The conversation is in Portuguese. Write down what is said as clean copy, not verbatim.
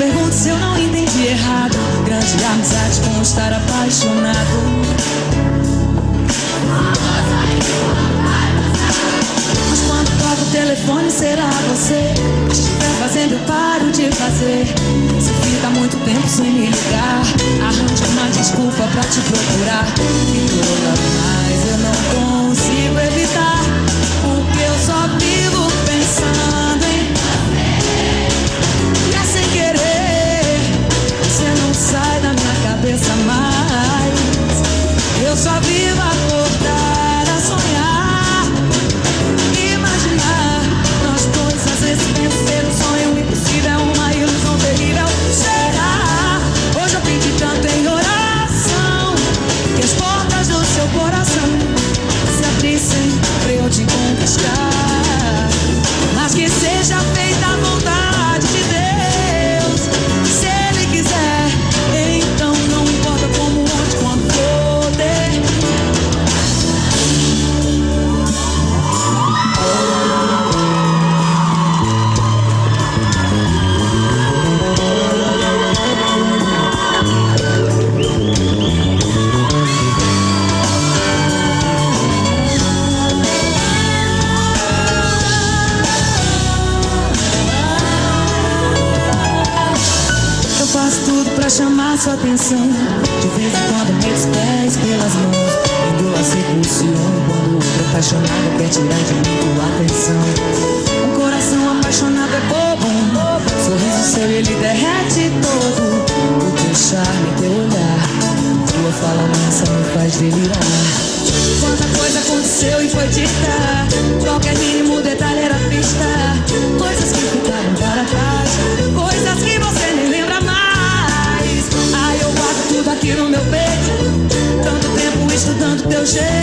pergunto se eu não entendi errado. Grande amizade com estar apaixonado. Mas quando toca o telefone será você. Se estiver fazendo eu paro de fazer. Se fica muito tempo sem me ligar, arranje uma desculpa pra te procurar. E toda mais eu não consigo evitar, porque eu só vivo pensando em você. E é sem querer, você não sai da minha cabeça mais. Eu só vivo acordar a sonhar, imaginar nós dois. Às vezes penso ser um sonho impossível, uma ilusão terrível. Será? Hoje eu pedi tanto em oração que as portas do seu coração se abrissem pra eu te conquistar. Mas que seja feita a vontade de Deus. Se Ele quiser, então não importa como, onde, quando poder. Eu faço tudo pra chamar sua atenção. De vez em quando meto os pés pelas mãos. Engulo a seco o ciúme quando o outro apaixonado quer tirar de mim tua atenção. Um coração apaixonado é bobo. Sorriso seu ele derrete todo. O teu charme, teu olhar, tua fala mansa me faz delirar. Quanta coisa aconteceu e foi dita, qualquer mínimo detalhe era pista. Coisas que ficaram para trás, coisas que você nem lembra mais. Ai, eu guardo tudo aqui no meu peito, tanto tempo estudando teu jeito.